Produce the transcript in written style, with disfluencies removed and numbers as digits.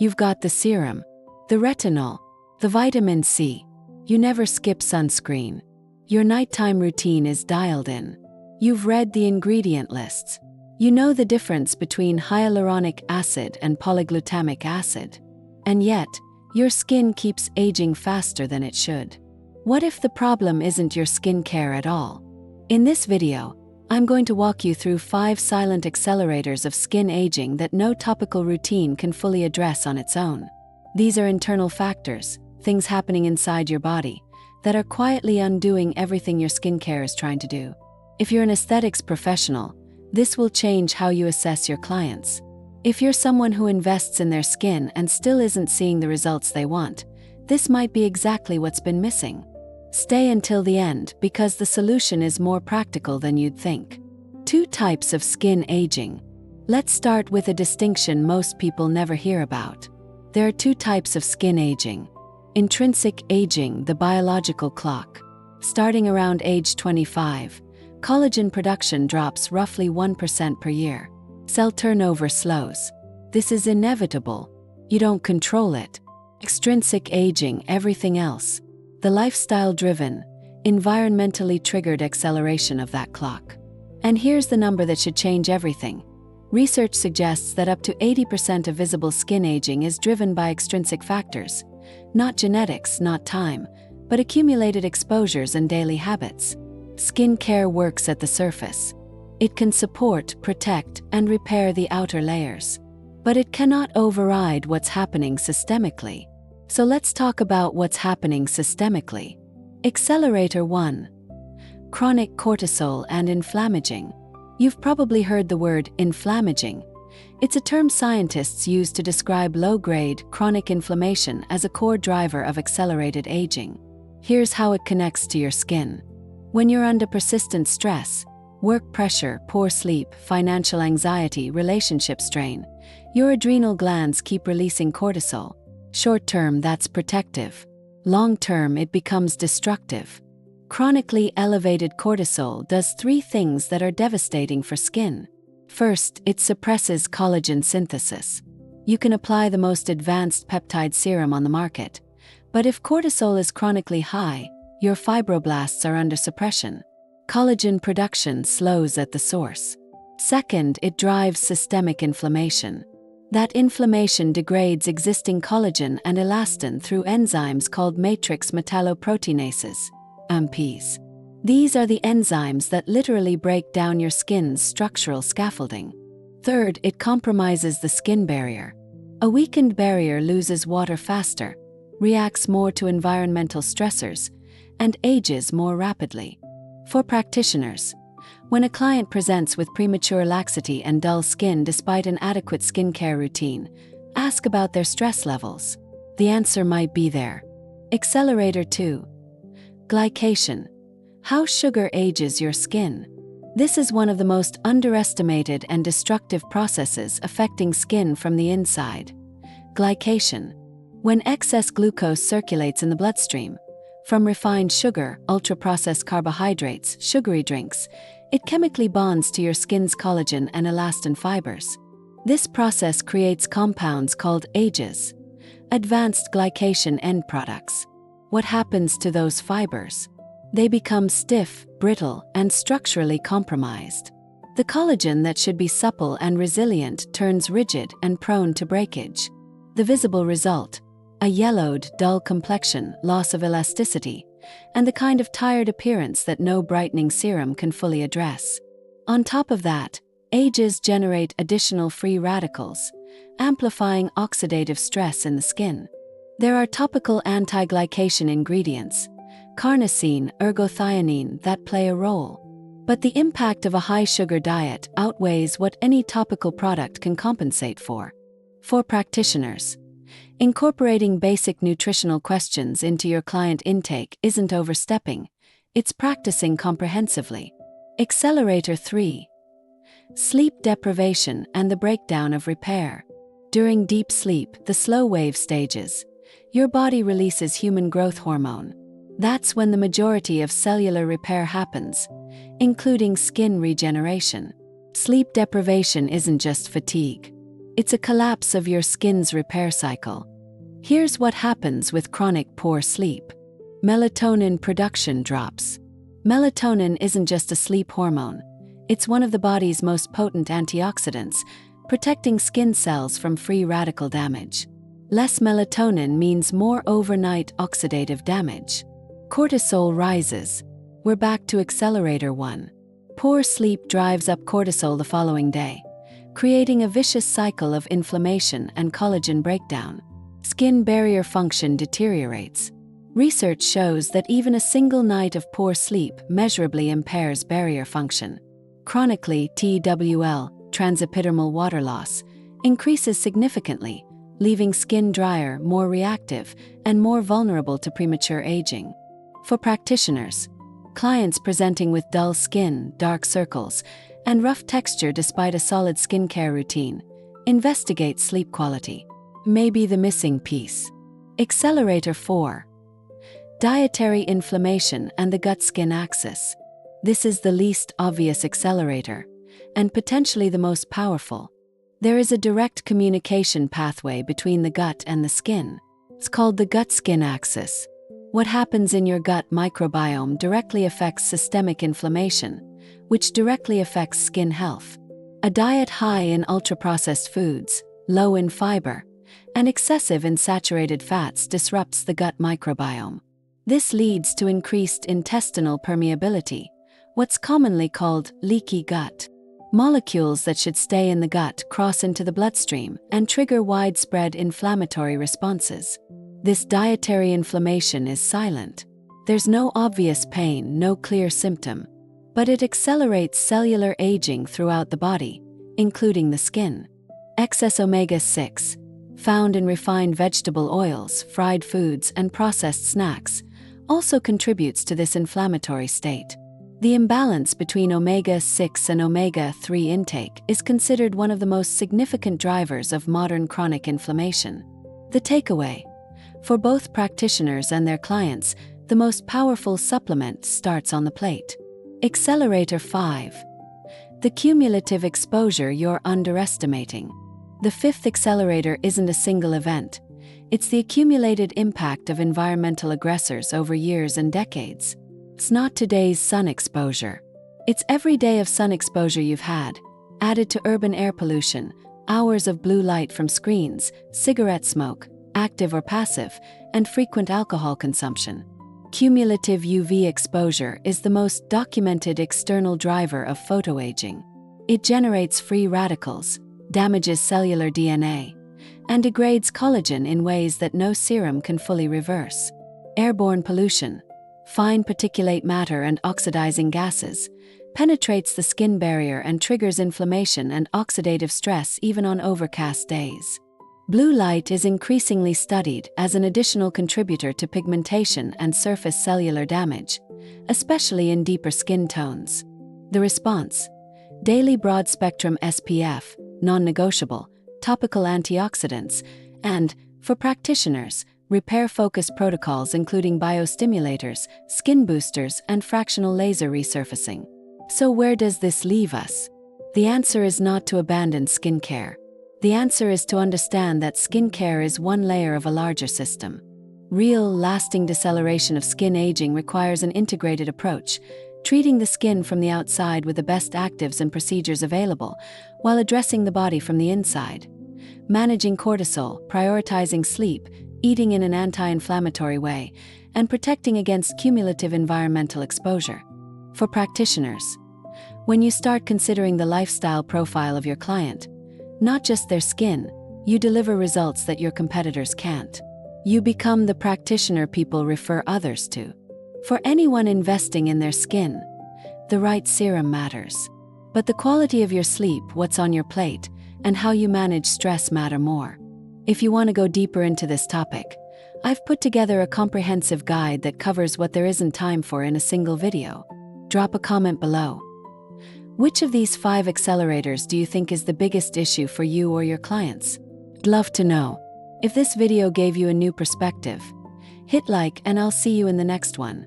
You've got the serum, the retinol, the vitamin C. You never skip sunscreen. Your nighttime routine is dialed in. You've read the ingredient lists. You know the difference between hyaluronic acid and polyglutamic acid. And yet, your skin keeps aging faster than it should. What if the problem isn't your skincare at all? In this video, I'm going to walk you through 5 silent accelerators of skin aging that no topical routine can fully address on its own. These are internal factors, things happening inside your body, that are quietly undoing everything your skincare is trying to do. If you're an aesthetics professional, this will change how you assess your clients. If you're someone who invests in their skin and still isn't seeing the results they want, this might be exactly what's been missing. Stay until the end because the solution is more practical than you'd think. 2 types of skin aging. Let's start with a distinction most people never hear about. There are 2 types of skin aging. Intrinsic aging, the biological clock. Starting around age 25, collagen production drops roughly 1% per year. Cell turnover slows. This is inevitable. You don't control it. Extrinsic aging, everything else. The lifestyle-driven, environmentally triggered acceleration of that clock. And here's the number that should change everything. Research suggests that up to 80% of visible skin aging is driven by extrinsic factors. Not genetics, not time, but accumulated exposures and daily habits. Skincare works at the surface. It can support, protect, and repair the outer layers. But it cannot override what's happening systemically. So let's talk about what's happening systemically. Accelerator 1. Chronic cortisol and inflammaging. You've probably heard the word inflammaging. It's a term scientists use to describe low-grade, chronic inflammation as a core driver of accelerated aging. Here's how it connects to your skin. When you're under persistent stress, work pressure, poor sleep, financial anxiety, relationship strain, your adrenal glands keep releasing cortisol. Short-term, that's protective. Long-term, it becomes destructive. Chronically elevated cortisol does 3 things that are devastating for skin. First, it suppresses collagen synthesis. You can apply the most advanced peptide serum on the market, but if cortisol is chronically high, your fibroblasts are under suppression. Collagen production slows at the source. Second, it drives systemic inflammation. That inflammation degrades existing collagen and elastin through enzymes called matrix metalloproteinases, MPs. These are the enzymes that literally break down your skin's structural scaffolding. Third, it compromises the skin barrier. A weakened barrier loses water faster, reacts more to environmental stressors, and ages more rapidly. For practitioners, when a client presents with premature laxity and dull skin despite an adequate skincare routine, ask about their stress levels. The answer might be there. Accelerator 2. Glycation. How sugar ages your skin. This is one of the most underestimated and destructive processes affecting skin from the inside. Glycation. When excess glucose circulates in the bloodstream, from refined sugar, ultra-processed carbohydrates, sugary drinks, it chemically bonds to your skin's collagen and elastin fibers. This process creates compounds called AGEs, advanced glycation end products. What happens to those fibers? They become stiff, brittle, and structurally compromised. The collagen that should be supple and resilient turns rigid and prone to breakage. The visible result: a yellowed, dull complexion, loss of elasticity, and the kind of tired appearance that no brightening serum can fully address. On top of that, AGEs generate additional free radicals, amplifying oxidative stress in the skin. There are topical anti-glycation ingredients, carnosine, ergothioneine, that play a role. But the impact of a high-sugar diet outweighs what any topical product can compensate for. For practitioners, incorporating basic nutritional questions into your client intake isn't overstepping, it's practicing comprehensively. Accelerator 3. Sleep deprivation and the breakdown of repair. During deep sleep, the slow wave stages, your body releases human growth hormone. That's when the majority of cellular repair happens, including skin regeneration. Sleep deprivation isn't just fatigue. It's a collapse of your skin's repair cycle. Here's what happens with chronic poor sleep. Melatonin production drops. Melatonin isn't just a sleep hormone. It's one of the body's most potent antioxidants, protecting skin cells from free radical damage. Less melatonin means more overnight oxidative damage. Cortisol rises. We're back to accelerator 1. Poor sleep drives up cortisol the following day, creating a vicious cycle of inflammation and collagen breakdown. Skin barrier function deteriorates. Research shows that even a single night of poor sleep measurably impairs barrier function. Chronically, TWL, transepidermal water loss, increases significantly, leaving skin drier, more reactive, and more vulnerable to premature aging. For practitioners, clients presenting with dull skin, dark circles, and rough texture despite a solid skincare routine, investigate sleep quality. Maybe the missing piece. Accelerator 4. Dietary inflammation and the gut-skin axis. This is the least obvious accelerator, and potentially the most powerful. There is a direct communication pathway between the gut and the skin. It's called the gut-skin axis. What happens in your gut microbiome directly affects systemic inflammation, which directly affects skin health. A diet high in ultra-processed foods, low in fiber, and excessive in saturated fats disrupts the gut microbiome. This leads to increased intestinal permeability, what's commonly called leaky gut. Molecules that should stay in the gut cross into the bloodstream and trigger widespread inflammatory responses. This dietary inflammation is silent. There's no obvious pain, no clear symptom, but it accelerates cellular aging throughout the body, including the skin. Excess omega-6, found in refined vegetable oils, fried foods, and processed snacks, also contributes to this inflammatory state. The imbalance between omega-6 and omega-3 intake is considered one of the most significant drivers of modern chronic inflammation. The takeaway: for both practitioners and their clients, the most powerful supplement starts on the plate. Accelerator 5. The cumulative exposure you're underestimating. The fifth accelerator isn't a single event. It's the accumulated impact of environmental aggressors over years and decades. It's not today's sun exposure. It's every day of sun exposure you've had, added to urban air pollution, hours of blue light from screens, cigarette smoke, active or passive, and frequent alcohol consumption. Cumulative UV exposure is the most documented external driver of photoaging. It generates free radicals, damages cellular DNA, and degrades collagen in ways that no serum can fully reverse. Airborne pollution, fine particulate matter and oxidizing gases, penetrates the skin barrier and triggers inflammation and oxidative stress even on overcast days. Blue light is increasingly studied as an additional contributor to pigmentation and surface cellular damage, especially in deeper skin tones. The response: daily broad-spectrum SPF, non-negotiable, topical antioxidants, and, for practitioners, repair-focused protocols including biostimulators, skin boosters, and fractional laser resurfacing. So where does this leave us? The answer is not to abandon skincare. The answer is to understand that skincare is one layer of a larger system. Real, lasting deceleration of skin aging requires an integrated approach, treating the skin from the outside with the best actives and procedures available, while addressing the body from the inside. Managing cortisol, prioritizing sleep, eating in an anti-inflammatory way, and protecting against cumulative environmental exposure. For practitioners, when you start considering the lifestyle profile of your client, not just their skin, you deliver results that your competitors can't. You become the practitioner people refer others to. For anyone investing in their skin, the right serum matters. But the quality of your sleep, what's on your plate, and how you manage stress matter more. If you want to go deeper into this topic, I've put together a comprehensive guide that covers what there isn't time for in a single video. Drop a comment below. Which of these 5 accelerators do you think is the biggest issue for you or your clients? I'd love to know. If this video gave you a new perspective, hit like and I'll see you in the next one.